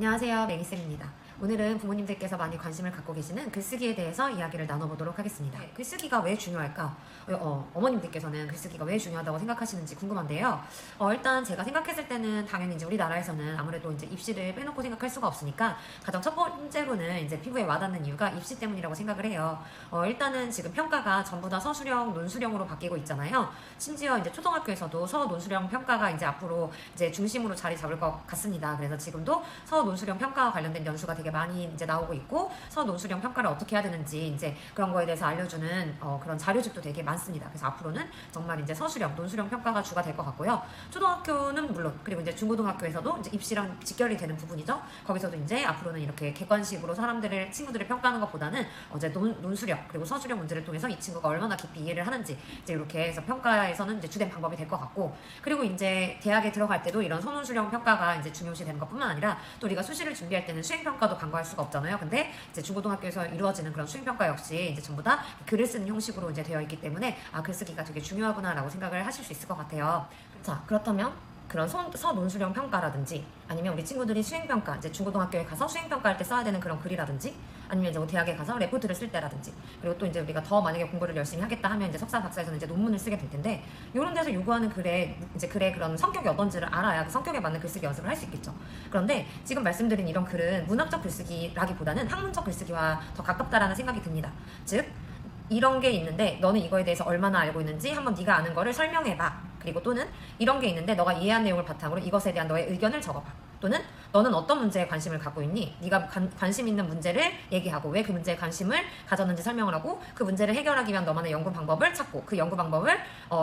안녕하세요, 매니쌤입니다. 오늘은 부모님들께서 많이 관심을 갖고 계시는 글쓰기에 대해서 이야기를 나눠보도록 하겠습니다. 글쓰기가 왜 중요할까? 어머님들께서는 글쓰기가 왜 중요하다고 생각하시는지 궁금한데요. 일단 제가 생각했을 때는 당연히 이제 우리나라에서는 아무래도 이제 입시를 빼놓고 생각할 수가 없으니까 가장 첫 번째로는 이제 피부에 와닿는 이유가 입시 때문이라고 생각을 해요. 일단은 지금 평가가 전부 다 서술형, 논술형으로 바뀌고 있잖아요. 심지어 이제 초등학교에서도 서 논술형 평가가 이제 앞으로 이제 중심으로 자리 잡을 것 같습니다. 그래서 지금도 서 논술형 평가와 관련된 연수가 되게 많이 이제 나오고 있고, 서 논술형 평가를 어떻게 해야 되는지 이제 그런 거에 대해서 알려주는 그런 자료집도 되게 많습니다. 그래서 앞으로는 정말 이제 서술형, 논술형 평가가 주가 될 것 같고요. 초등학교는 물론, 그리고 이제 중고등학교에서도 이제 입시랑 직결이 되는 부분이죠. 거기서도 이제 앞으로는 이렇게 객관식으로 친구들을 평가하는 것보다는 이제 논술형 그리고 서술형 문제를 통해서 이 친구가 얼마나 깊이 이해를 하는지 이제 이렇게 해서 평가에서는 이제 주된 방법이 될 것 같고, 그리고 이제 대학에 들어갈 때도 이런 서논술형 평가가 이제 중요시 되는 것뿐만 아니라 또 우리가 수시를 준비할 때는 수행평가도 간과할 수가 없잖아요. 근데 이제 중고등학교에서 이루어지는 그런 수행평가 역시 이제 전부 다 글을 쓰는 형식으로 이제 되어 있기 때문에 글쓰기가 되게 중요하구나라고 생각을 하실 수 있을 것 같아요. 자, 그렇다면 그런 서논술형 평가라든지 아니면 우리 친구들이 수행평가, 이제 중고등학교에 가서 수행평가할 때 써야 되는 그런 글이라든지 아니면 이제 뭐 대학에 가서 레포트를 쓸 때라든지, 그리고 또 이제 우리가 더 만약에 공부를 열심히 하겠다 하면 이제 석사 박사에서는 이제 논문을 쓰게 될 텐데, 이런 데서 요구하는 글의 그런 성격이 어떤지를 알아야 그 성격에 맞는 글쓰기 연습을 할 수 있겠죠. 그런데 지금 말씀드린 이런 글은 문학적 글쓰기라기보다는 학문적 글쓰기와 더 가깝다라는 생각이 듭니다. 즉, 이런 게 있는데 너는 이거에 대해서 얼마나 알고 있는지 한번 네가 아는 거를 설명해봐. 그리고 또는 이런 게 있는데 너가 이해한 내용을 바탕으로 이것에 대한 너의 의견을 적어봐. 또는 너는 어떤 문제에 관심을 갖고 있니? 네가 관심 있는 문제를 얘기하고 왜 그 문제에 관심을 가졌는지 설명을 하고, 그 문제를 해결하기 위한 너만의 연구 방법을 찾고, 그 연구 방법을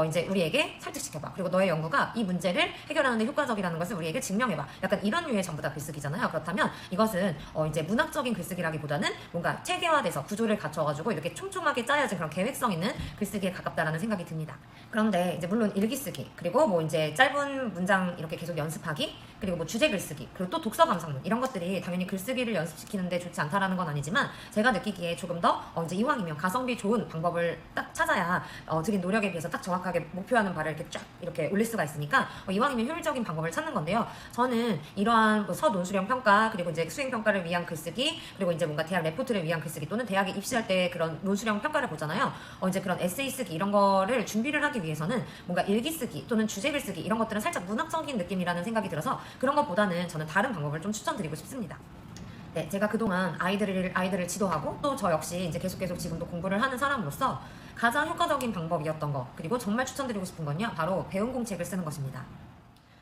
이제 우리에게 설득시켜봐. 그리고 너의 연구가 이 문제를 해결하는 데 효과적이라는 것을 우리에게 증명해봐. 약간 이런 류의 전부 다 글쓰기잖아요. 그렇다면 이것은 이제 문학적인 글쓰기라기보다는 뭔가 체계화돼서 구조를 갖춰가지고 이렇게 촘촘하게 짜여진 그런 계획성 있는 글쓰기에 가깝다라는 생각이 듭니다. 그런데 이제 물론 일기쓰기, 그리고 뭐 이제 짧은 문장 이렇게 계속 연습하기, 그리고 뭐 주제 글쓰기, 그리고 또 독서 감상문, 이런 것들이 당연히 글쓰기를 연습시키는데 좋지 않다라는 건 아니지만, 제가 느끼기에 조금 더 이제 이왕이면 가성비 좋은 방법을 딱 찾아야 들인 노력에 비해서 딱 정확하게 목표하는 바를 이렇게 쫙 이렇게 올릴 수가 있으니까 이왕이면 효율적인 방법을 찾는 건데요. 저는 이러한 뭐 서논술형 평가, 그리고 이제 수행 평가를 위한 글쓰기, 그리고 이제 뭔가 대학 레포트를 위한 글쓰기, 또는 대학에 입시할 때 그런 논술형 평가를 보잖아요. 이제 그런 에세이 쓰기, 이런 거를 준비를 하기 위해서는 뭔가 일기 쓰기 또는 주제 글쓰기, 이런 것들은 살짝 문학적인 느낌이라는 생각이 들어서 그런 것보다는 저는 다른 방법을 좀 추천드리고 싶습니다. 네, 제가 그동안 아이들을 지도하고 또 저 역시 이제 계속 지금도 공부를 하는 사람으로서 가장 효과적인 방법이었던 거, 그리고 정말 추천드리고 싶은 건요, 바로 배운 공책을 쓰는 것입니다.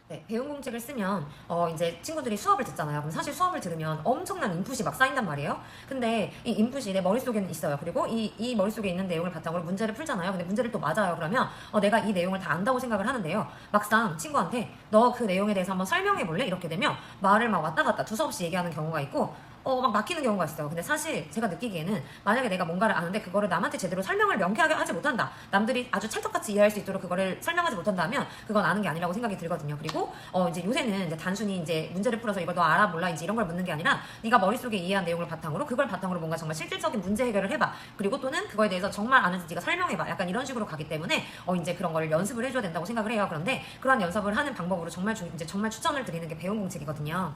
네, 배운 공책을 쓰면 이제 친구들이 수업을 듣잖아요. 그럼 사실 수업을 들으면 엄청난 인풋이 막 쌓인단 말이에요. 근데 이 인풋이 내 머릿속에는 있어요. 그리고 이 머릿속에 있는 내용을 바탕으로 문제를 풀잖아요. 근데 문제를 또 맞아요. 그러면 내가 이 내용을 다 안다고 생각을 하는데요. 막상 친구한테 너 그 내용에 대해서 한번 설명해 볼래? 이렇게 되면 말을 막 왔다 갔다 두서없이 얘기하는 경우가 있고 막 막히는 경우가 있어요. 근데 사실 제가 느끼기에는 만약에 내가 뭔가를 아는데 그거를 남한테 제대로 설명을 명쾌하게 하지 못한다, 남들이 아주 찰떡같이 이해할 수 있도록 그거를 설명하지 못한다면 그건 아는 게 아니라고 생각이 들거든요. 그리고 이제 요새는 이제 단순히 이제 문제를 풀어서 이걸 너 알아 몰라 이제 이런 걸 묻는 게 아니라 네가 머릿속에 이해한 내용을 바탕으로 그걸 바탕으로 뭔가 정말 실질적인 문제 해결을 해봐. 그리고 또는 그거에 대해서 정말 아는지 네가 설명해봐. 약간 이런 식으로 가기 때문에 이제 그런 거를 연습을 해줘야 된다고 생각을 해요. 그런데 그런 연습을 하는 방법으로 정말 추천을 드리는 게 배운 공책이거든요.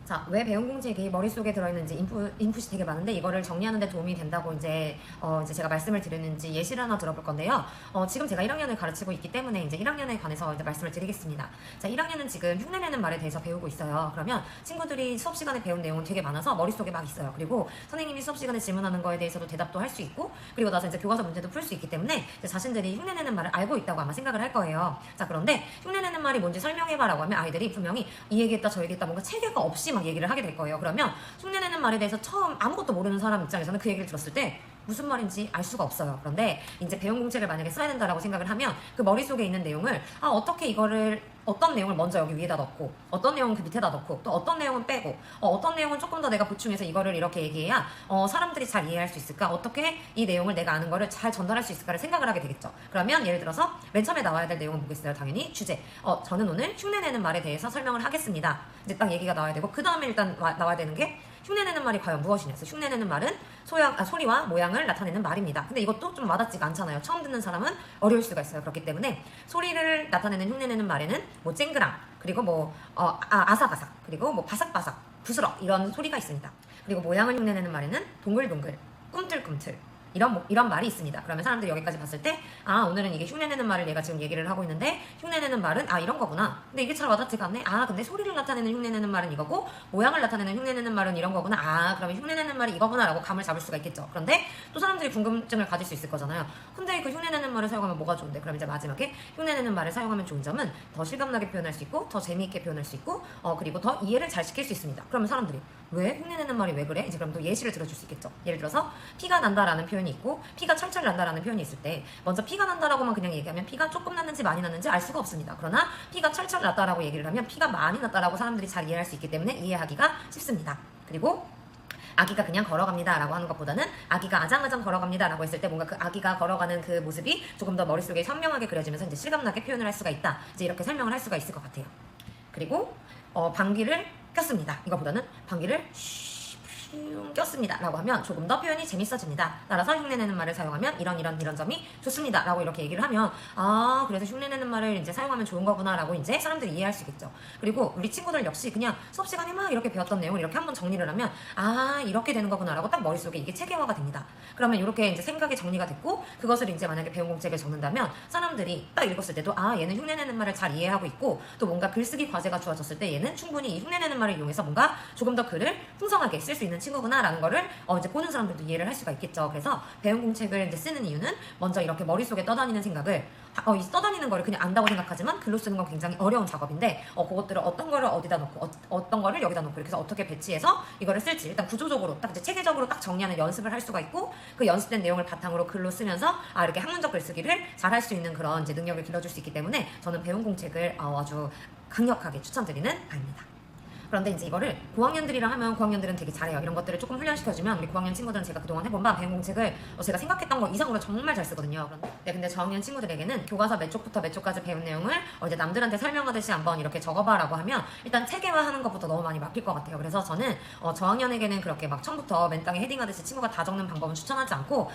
자, 왜 배운 공책이 머릿속에 들어있는지 인풋이 되게 많은데 이거를 정리하는 데 도움이 된다고 이제 제가 말씀을 드렸는지 예시를 하나 들어볼 건데요. 지금 제가 1학년을 가르치고 있기 때문에 이제 1학년에 관해서 이제 말씀을 드리겠습니다. 자, 1학년은 지금 흉내내는 말에 대해서 배우고 있어요. 그러면 친구들이 수업 시간에 배운 내용은 되게 많아서 머릿속에 막 있어요. 그리고 선생님이 수업 시간에 질문하는 거에 대해서도 대답도 할 수 있고, 그리고 나서 이제 교과서 문제도 풀 수 있기 때문에 자신들이 흉내내는 말을 알고 있다고 아마 생각을 할 거예요. 자, 그런데 흉내내는 말이 뭔지 설명해봐라고 하면 아이들이 분명히 이 얘기했다 저 얘기했다 뭔가 체계가 없이 막 얘기를 하게 될 거예요. 그러면 흉내내는 말에 대해서 처음 아무것도 모르는 사람 입장에서는 그 얘기를 들었을 때 무슨 말인지 알 수가 없어요. 그런데 이제 배운 공책을 만약에 써야 된다라고 생각을 하면 그 머릿속에 있는 내용을 어떻게 이거를 어떤 내용을 먼저 여기 위에다 넣고 어떤 내용은 그 밑에다 넣고 또 어떤 내용은 빼고 어떤 내용은 조금 더 내가 보충해서 이거를 이렇게 얘기해야 사람들이 잘 이해할 수 있을까, 어떻게 이 내용을 내가 아는 거를 잘 전달할 수 있을까를 생각을 하게 되겠죠. 그러면 예를 들어서 맨 처음에 나와야 될 내용은 뭐겠어요? 당연히 주제. 저는 오늘 흉내내는 말에 대해서 설명을 하겠습니다. 이제 딱 얘기가 나와야 되고, 그 다음에 일단 나와야 되는 게 흉내내는 말이 과연 무엇이냐. 그래서 흉내내는 말은 소리와 모양을 나타내는 말입니다. 근데 이것도 좀 와닿지가 않잖아요. 처음 듣는 사람은 어려울 수가 있어요. 그렇기 때문에 소리를 나타내는 흉내내는 말에는 뭐 쨍그랑, 그리고 뭐 아삭아삭, 그리고 뭐 바삭바삭, 부스럭 이런 소리가 있습니다. 그리고 모양을 흉내내는 말에는 동글동글, 꿈틀꿈틀 이런 말이 있습니다. 그러면 사람들이 여기까지 봤을 때 아 오늘은 이게 흉내내는 말을 얘가 지금 얘기를 하고 있는데 흉내내는 말은 아 이런 거구나. 근데 이게 잘 와닿지가 않네. 아 근데 소리를 나타내는 흉내내는 말은 이거고 모양을 나타내는 흉내내는 말은 이런 거구나. 아 그러면 흉내내는 말이 이거구나 라고 감을 잡을 수가 있겠죠. 그런데 또 사람들이 궁금증을 가질 수 있을 거잖아요. 근데 그 흉내내는 말을 사용하면 뭐가 좋은데? 그럼 이제 마지막에 흉내내는 말을 사용하면 좋은 점은 더 실감나게 표현할 수 있고 더 재미있게 표현할 수 있고 그리고 더 이해를 잘 시킬 수 있습니다. 그러면 사람들이 왜 흉내내는 말이 왜 그래? 이제 그럼 또 예시를 들어줄 수 있겠죠. 예를 들어서 피가 난다라는 표현이 있고 피가 철철 난다라는 표현이 있을 때 먼저 피가 난다라고만 그냥 얘기하면 피가 조금 났는지 많이 났는지 알 수가 없습니다. 그러나 피가 철철 났다라고 얘기를 하면 피가 많이 났다라고 사람들이 잘 이해할 수 있기 때문에 이해하기가 쉽습니다. 그리고 아기가 그냥 걸어갑니다 라고 하는 것보다는 아기가 아장아장 걸어갑니다 라고 했을 때 뭔가 그 아기가 걸어가는 그 모습이 조금 더 머릿속에 선명하게 그려지면서 이제 실감나게 표현을 할 수가 있다. 이제 이렇게 설명을 할 수가 있을 것 같아요. 그리고 방귀를 꼈습니다. 이거보다는 방귀를 꼈습니다 라고 하면 조금 더 표현이 재밌어집니다. 따라서 흉내내는 말을 사용하면 이런 점이 좋습니다 라고 이렇게 얘기를 하면 아 그래서 흉내내는 말을 이제 사용하면 좋은 거구나 라고 이제 사람들이 이해할 수 있겠죠. 그리고 우리 친구들 역시 그냥 수업 시간에 막 이렇게 배웠던 내용을 이렇게 한번 정리를 하면 아 이렇게 되는 거구나 라고 딱 머릿속에 이게 체계화가 됩니다. 그러면 이렇게 이제 생각이 정리가 됐고 그것을 이제 만약에 배운 공책을 적는다면 사람들이 딱 읽었을 때도 아 얘는 흉내내는 말을 잘 이해하고 있고 또 뭔가 글쓰기 과제가 주어졌을 때 얘는 충분히 이 흉내내는 말을 이용해서 뭔가 조금 더 글을 풍성하게 쓸 수 있는 친구구나 라는 거를 이제 보는 사람들도 이해를 할 수가 있겠죠. 그래서 배운 공책을 이제 쓰는 이유는 먼저 이렇게 머릿속에 떠다니는 생각을 이 떠다니는 거를 그냥 안다고 생각하지만 글로 쓰는 건 굉장히 어려운 작업인데 그것들을 어떤 거를 어디다 놓고 어떤 거를 여기다 놓고 이렇게 해서 어떻게 배치해서 이거를 쓸지 일단 구조적으로 딱 이제 체계적으로 딱 정리하는 연습을 할 수가 있고 그 연습된 내용을 바탕으로 글로 쓰면서 이렇게 학문적 글쓰기를 잘 할 수 있는 그런 이제 능력을 길러줄 수 있기 때문에 저는 배운 공책을 아주 강력하게 추천드리는 바입니다. 그런데 이제 이거를 고학년들이랑 하면 고학년들은 되게 잘해요. 이런 것들을 조금 훈련시켜주면 우리 고학년 친구들은 제가 그동안 해본 바 배운 공책을 제가 생각했던 거 이상으로 정말 잘 쓰거든요. 근데 저학년 친구들에게는 교과서 몇 쪽부터 몇 쪽까지 배운 내용을 이제 남들한테 설명하듯이 한번 이렇게 적어봐라고 하면 일단 체계화하는 것부터 너무 많이 막힐 것 같아요. 그래서 저는 저학년에게는 그렇게 막 처음부터 맨땅에 헤딩하듯이 친구가 다 적는 방법은 추천하지 않고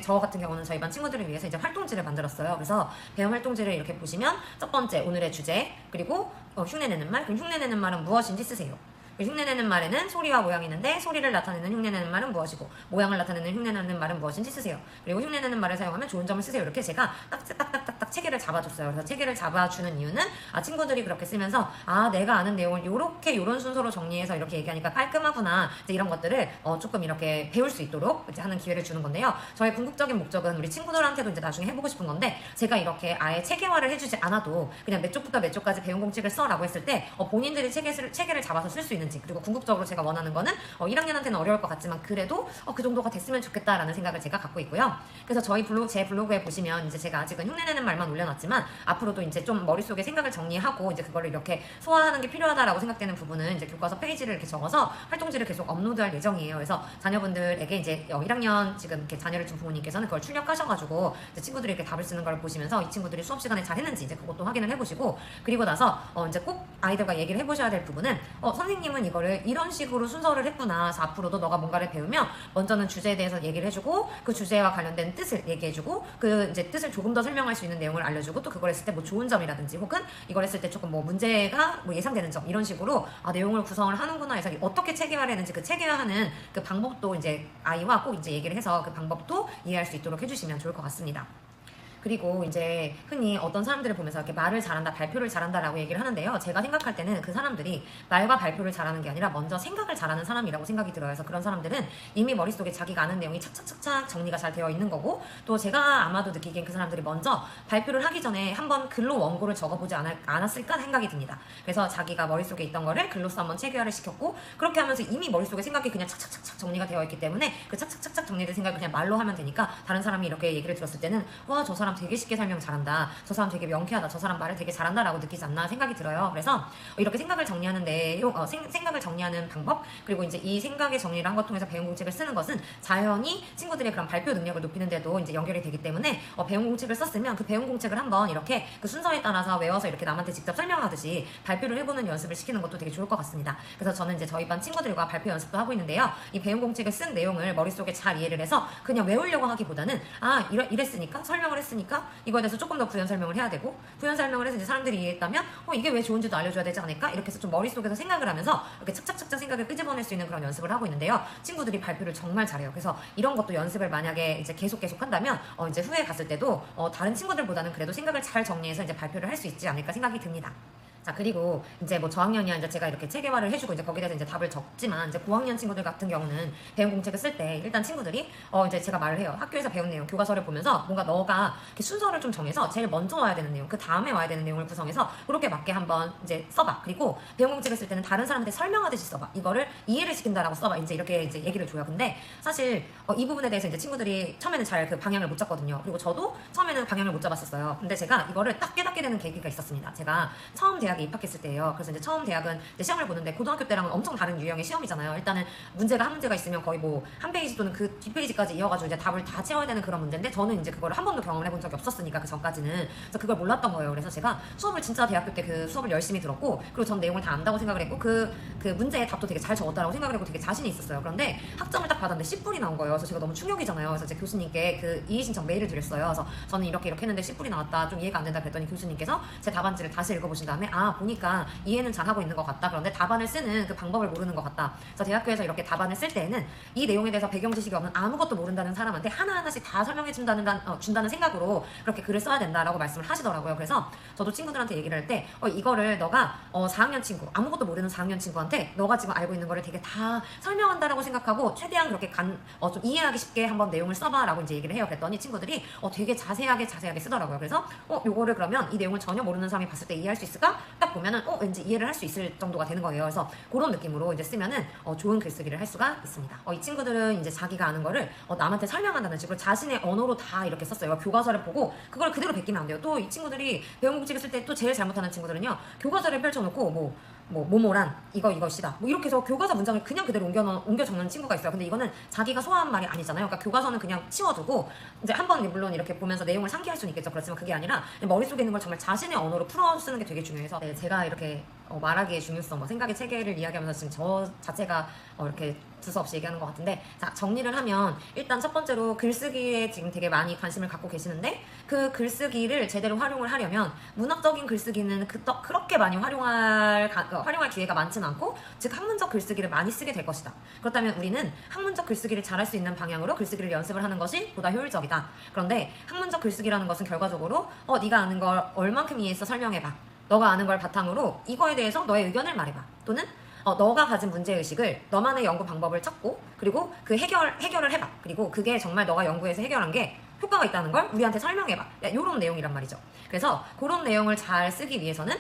저 같은 경우는 저희 반 친구들을 위해서 이제 활동지를 만들었어요. 그래서 배움 활동지를 이렇게 보시면 첫 번째 오늘의 주제 그리고 흉내내는 말. 그럼 흉내내는 말은 무엇인지 쓰세요. 흉내내는 말에는 소리와 모양이 있는데 소리를 나타내는 흉내내는 말은 무엇이고 모양을 나타내는 흉내내는 말은 무엇인지 쓰세요. 그리고 흉내내는 말을 사용하면 좋은 점을 쓰세요. 이렇게 제가 딱딱딱딱 체계를 잡아줬어요. 그래서 체계를 잡아주는 이유는 친구들이 그렇게 쓰면서 내가 아는 내용을 요런 순서로 정리해서 이렇게 얘기하니까 깔끔하구나 이제 이런 것들을 조금 이렇게 배울 수 있도록 이제 하는 기회를 주는 건데요. 저의 궁극적인 목적은 우리 친구들한테도 이제 나중에 해보고 싶은 건데 제가 이렇게 아예 체계화를 해주지 않아도 그냥 몇 쪽부터 몇 쪽까지 배운 공책을 써라고 했을 때 본인들이 체계를 잡아서 쓸 수 있는 그리고 궁극적으로 제가 원하는 거는 1학년한테는 어려울 것 같지만 그래도 그 정도가 됐으면 좋겠다라는 생각을 제가 갖고 있고요. 그래서 제 블로그에 보시면 이제 제가 아직은 흉내내는 말만 올려놨지만 앞으로도 이제 좀 머릿속에 생각을 정리하고 이제 그거를 이렇게 소화하는 게 필요하다라고 생각되는 부분은 이제 교과서 페이지를 이렇게 적어서 활동지를 계속 업로드할 예정이에요. 그래서 자녀분들에게 이제 1학년 지금 이렇게 자녀를 둔 부모님께서는 그걸 출력하셔가지고 이제 친구들이 이렇게 답을 쓰는 걸 보시면서 이 친구들이 수업 시간에 잘 했는지 이제 그것도 확인을 해보시고 그리고 나서 이제 꼭 아이들과 얘기를 해보셔야 될 부분은 선생님은 이거를 이런 식으로 순서를 했구나. 그래서 앞으로도 너가 뭔가를 배우면 먼저는 주제에 대해서 얘기를 해주고 그 주제와 관련된 뜻을 얘기해주고 그 이제 뜻을 조금 더 설명할 수 있는 내용을 알려주고 또 그걸 했을 때 뭐 좋은 점이라든지 혹은 이걸 했을 때 조금 뭐 문제가 뭐 예상되는 점 이런 식으로 내용을 구성을 하는구나 해서 어떻게 체계화를 했는지 그 체계화하는 그 방법도 이제 아이와 꼭 이제 얘기를 해서 그 방법도 이해할 수 있도록 해주시면 좋을 것 같습니다. 그리고 이제 흔히 어떤 사람들을 보면서 이렇게 말을 잘한다, 발표를 잘한다라고 얘기를 하는데요. 제가 생각할 때는 그 사람들이 말과 발표를 잘하는 게 아니라 먼저 생각을 잘하는 사람이라고 생각이 들어요. 그래서 그런 사람들은 이미 머릿속에 자기가 아는 내용이 착착착착 정리가 잘 되어 있는 거고 또 제가 아마도 느끼기엔 그 사람들이 먼저 발표를 하기 전에 한번 글로 원고를 적어보지 않았을까 생각이 듭니다. 그래서 자기가 머릿속에 있던 거를 글로써 한번 체계화를 시켰고 그렇게 하면서 이미 머릿속에 생각이 그냥 착착착착 정리가 되어 있기 때문에 그 착착착착 정리된 생각을 그냥 말로 하면 되니까 다른 사람이 이렇게 얘기를 들었을 때는 와, 저 사람 되게 쉽게 설명 잘한다. 저 사람 되게 명쾌하다. 저 사람 말을 되게 잘한다 라고 느끼지 않나 생각이 들어요. 그래서 이렇게 생각을 정리하는 내용, 생각을 정리하는 방법 그리고 이제 이 생각의 정리를 한 것 통해서 배운 공책을 쓰는 것은 자연히 친구들의 그런 발표 능력을 높이는 데도 이제 연결이 되기 때문에 배운 공책을 썼으면 그 배운 공책을 한번 이렇게 그 순서에 따라서 외워서 이렇게 남한테 직접 설명하듯이 발표를 해보는 연습을 시키는 것도 되게 좋을 것 같습니다. 그래서 저는 이제 저희 반 친구들과 발표 연습도 하고 있는데요. 이 배운 공책을 쓴 내용을 머릿속에 잘 이해를 해서 그냥 외우려고 하기보다는 이랬으니까 설명을 했으니까 했으니까 이거에 대해서 조금 더 부연 설명을 해야 되고, 부연 설명을 해서 이제 사람들이 이해했다면 이게 왜 좋은지도 알려줘야 되지 않을까? 이렇게 해서 좀 머릿속에서 생각을 하면서 이렇게 착착착착 생각을 끄집어낼 수 있는 그런 연습을 하고 있는데요. 친구들이 발표를 정말 잘해요. 그래서 이런 것도 연습을 만약에 이제 계속 한다면 이제 후에 갔을 때도 다른 친구들보다는 그래도 생각을 잘 정리해서 이제 발표를 할 수 있지 않을까 생각이 듭니다. 자, 그리고 이제 뭐 저학년이야 이제 제가 이렇게 체계화를 해주고 이제 거기에 대해서 이제 답을 적지만, 이제 고학년 친구들 같은 경우는 배운 공책을 쓸 때 일단 친구들이 이제 제가 말을 해요. 학교에서 배운 내용, 교과서를 보면서 뭔가 너가 이렇게 순서를 좀 정해서 제일 먼저 와야 되는 내용, 그 다음에 와야 되는 내용을 구성해서 그렇게 맞게 한번 이제 써봐. 그리고 배운 공책을 쓸 때는 다른 사람한테 설명하듯이 써봐. 이거를 이해를 시킨다라고 써봐. 이제 이렇게 이제 얘기를 줘요. 근데 사실 이 부분에 대해서 이제 친구들이 처음에는 잘 그 방향을 못 잡거든요. 그리고 저도 처음에는 방향을 못 잡았었어요. 근데 제가 이거를 딱 깨닫게 되는 계기가 있었습니다. 제가 처음 대학에 입학했을 때예요. 그래서 이제 처음 대학은 이제 시험을 보는데 고등학교 때랑은 엄청 다른 유형의 시험이잖아요. 일단은 문제가 한 문제가 있으면 거의 뭐 한 페이지 또는 그 뒷페이지까지 이어가지고 이제 답을 다 채워야 되는 그런 문제인데, 저는 이제 그거를 한 번도 경험을 해본 적이 없었으니까 그 전까지는. 그래서 그걸 몰랐던 거예요. 그래서 제가 수업을 진짜 대학교 때 그 수업을 열심히 들었고, 그리고 전 내용을 다 안다고 생각을 했고, 그 문제의 답도 되게 잘 적었다라고 생각을 했고 되게 자신이 있었어요. 그런데 학점을 딱 받았는데 10불이 나온 거예요. 그래서 제가 너무 충격이잖아요. 그래서 제 교수님께 그 이의 신청 메일을 드렸어요. 그래서 저는 이렇게 했는데 10불이 나왔다, 좀 이해가 안 된다 그랬더니 교수님께서 제 답안지를 다시 읽어보신 다음에 보니까 이해는 잘하고 있는 것 같다. 그런데 답안을 쓰는 그 방법을 모르는 것 같다. 그래서 대학교에서 이렇게 답안을 쓸 때에는 이 내용에 대해서 배경 지식이 없는 아무것도 모른다는 사람한테 하나하나씩 다 설명해 준다는 생각으로 그렇게 글을 써야 된다라고 말씀을 하시더라고요. 그래서 저도 친구들한테 얘기를 할 때 이거를 너가 4학년 친구, 아무것도 모르는 4학년 친구한테 너가 지금 알고 있는 거를 되게 다 설명한다라고 생각하고 최대한 그렇게 좀 이해하기 쉽게 한번 내용을 써봐라고 이제 얘기를 해요. 그랬더니 친구들이 되게 자세하게 쓰더라고요. 그래서 요거를 그러면 이 내용을 전혀 모르는 사람이 봤을 때 이해할 수 있을까? 딱 보면은 왠지 이해를 할 수 있을 정도가 되는 거예요. 그래서 그런 느낌으로 이제 쓰면은 좋은 글쓰기를 할 수가 있습니다. 이 친구들은 이제 자기가 아는 거를 남한테 설명한다는 식으로 자신의 언어로 다 이렇게 썼어요. 교과서를 보고 그걸 그대로 베끼면 안 돼요. 또 이 친구들이 배운 공책을 쓸 때 또 제일 잘못하는 친구들은요, 교과서를 펼쳐놓고 뭐뭐란 이것이다 이렇게 해서 교과서 문장을 그냥 그대로 옮겨 적는 친구가 있어요. 근데 이거는 자기가 소화한 말이 아니잖아요. 그러니까 교과서는 그냥 치워두고 이제 한번 물론 이렇게 보면서 내용을 상기할 수는 있겠죠. 그렇지만 그게 아니라 머릿속에 있는 걸 정말 자신의 언어로 풀어 쓰는 게 되게 중요해서, 네, 제가 이렇게 말하기의 중요성, 생각의 체계를 이야기하면서 지금 저 자체가 이렇게 두서없이 얘기하는 것 같은데, 자, 정리를 하면 일단 첫 번째로 글쓰기에 지금 되게 많이 관심을 갖고 계시는데, 그 글쓰기를 제대로 활용을 하려면 문학적인 글쓰기는 그렇게 많이 활용할 기회가 많지는 않고, 즉 학문적 글쓰기를 많이 쓰게 될 것이다. 그렇다면 우리는 학문적 글쓰기를 잘할 수 있는 방향으로 글쓰기를 연습을 하는 것이 보다 효율적이다. 그런데 학문적 글쓰기라는 것은 결과적으로 네가 아는 걸 얼만큼 이해해서 설명해봐. 너가 아는 걸 바탕으로 이거에 대해서 너의 의견을 말해봐. 또는 너가 가진 문제의식을 너만의 연구 방법을 찾고, 그리고 그 해결을 해봐. 그리고 그게 정말 너가 연구해서 해결한 게 효과가 있다는 걸 우리한테 설명해봐. 이런 내용이란 말이죠. 그래서 그런 내용을 잘 쓰기 위해서는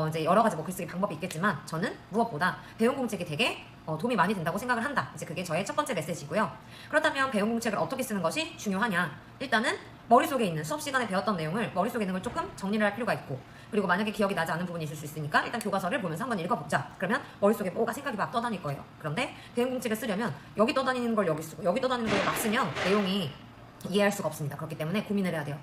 이제 여러 가지 글쓰기 방법이 있겠지만, 저는 무엇보다 배운 공책이 되게 도움이 많이 된다고 생각을 한다. 이제 그게 저의 첫 번째 메시지고요. 그렇다면 배운 공책을 어떻게 쓰는 것이 중요하냐? 일단은 머릿속에 있는, 수업 시간에 배웠던 내용을 머릿속에 있는 걸 조금 정리를 할 필요가 있고, 그리고 만약에 기억이 나지 않는 부분이 있을 수 있으니까 일단 교과서를 보면서 한번 읽어보자. 그러면 머릿속에 뭐가 생각이 막 떠다닐 거예요. 그런데 배운 공책을 쓰려면 여기 떠다니는 걸 여기 쓰고 여기 떠다니는 걸 막 쓰면 내용이 이해할 수가 없습니다. 그렇기 때문에 고민을 해야 돼요.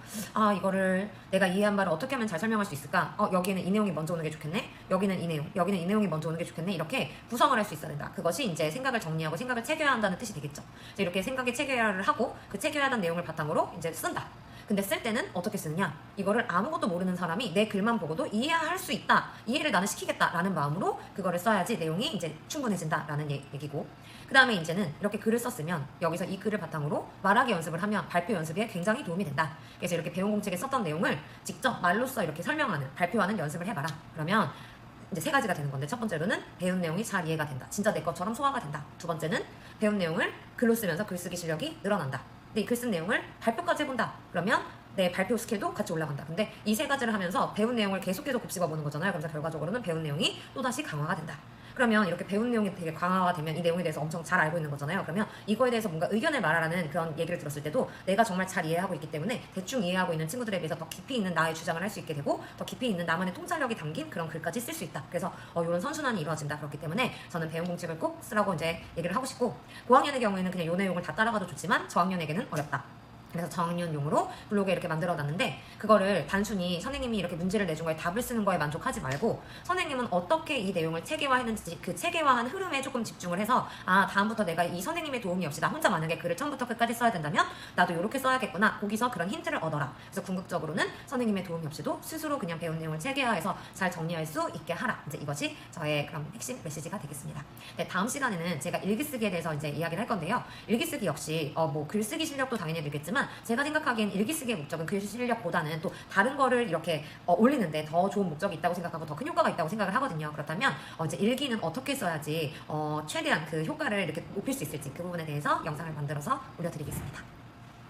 이거를 내가 이해한 바를 어떻게 하면 잘 설명할 수 있을까? 여기에는 이 내용이 먼저 오는 게 좋겠네? 여기는 이 내용, 여기는 이 내용이 먼저 오는 게 좋겠네? 이렇게 구성을 할 수 있어야 된다. 그것이 이제 생각을 정리하고 생각을 체계화 한다는 뜻이 되겠죠. 이렇게 생각의 체계화를 하고 그 체계화된 내용을 바탕으로 이제 쓴다. 근데 쓸 때는 어떻게 쓰느냐? 이거를 아무것도 모르는 사람이 내 글만 보고도 이해할 수 있다. 이해를 나는 시키겠다라는 마음으로 그거를 써야지 내용이 이제 충분해진다라는 얘기고, 그 다음에 이제는 이렇게 글을 썼으면 여기서 이 글을 바탕으로 말하기 연습을 하면 발표 연습에 굉장히 도움이 된다. 그래서 이렇게 배운 공책에 썼던 내용을 직접 말로써 이렇게 설명하는, 발표하는 연습을 해봐라. 그러면 이제 세 가지가 되는 건데, 첫 번째로는 배운 내용이 잘 이해가 된다. 진짜 내 것처럼 소화가 된다. 두 번째는 배운 내용을 글로 쓰면서 글쓰기 실력이 늘어난다. 근데 이 글 쓴 내용을 발표까지 해본다. 그러면 내 발표 스킬도 같이 올라간다. 근데 이 세 가지를 하면서 배운 내용을 계속해서 곱씹어 보는 거잖아요. 그래서 결과적으로는 배운 내용이 또다시 강화가 된다. 그러면 이렇게 배운 내용이 되게 강화가 되면 이 내용에 대해서 엄청 잘 알고 있는 거잖아요. 그러면 이거에 대해서 뭔가 의견을 말하라는 그런 얘기를 들었을 때도 내가 정말 잘 이해하고 있기 때문에 대충 이해하고 있는 친구들에 비해서 더 깊이 있는 나의 주장을 할 수 있게 되고, 더 깊이 있는 나만의 통찰력이 담긴 그런 글까지 쓸 수 있다. 그래서 이런 선순환이 이루어진다. 그렇기 때문에 저는 배운 공책을 꼭 쓰라고 이제 얘기를 하고 싶고, 고학년의 경우에는 그냥 이 내용을 다 따라가도 좋지만 저학년에게는 어렵다. 그래서 정리용으로 블로그에 이렇게 만들어놨는데, 그거를 단순히 선생님이 이렇게 문제를 내준 거에 답을 쓰는 거에 만족하지 말고, 선생님은 어떻게 이 내용을 체계화했는지 그 체계화한 흐름에 조금 집중을 해서, 아, 다음부터 내가 이 선생님의 도움이 없이 나 혼자 만약에 글을 처음부터 끝까지 써야 된다면 나도 이렇게 써야겠구나, 거기서 그런 힌트를 얻어라. 그래서 궁극적으로는 선생님의 도움이 없이도 스스로 그냥 배운 내용을 체계화해서 잘 정리할 수 있게 하라. 이제 이것이 저의 그런 핵심 메시지가 되겠습니다. 네, 다음 시간에는 제가 일기쓰기에 대해서 이제 이야기를 할 건데요. 일기쓰기 역시 뭐 글쓰기 실력도 당연히 늘겠지만, 제가 생각하기엔 일기쓰기의 목적은 글 실력보다는 또 다른 거를 이렇게 올리는데 더 좋은 목적이 있다고 생각하고 더 큰 효과가 있다고 생각을 하거든요. 그렇다면 이제 일기는 어떻게 써야지 최대한 그 효과를 이렇게 높일 수 있을지, 그 부분에 대해서 영상을 만들어서 올려드리겠습니다.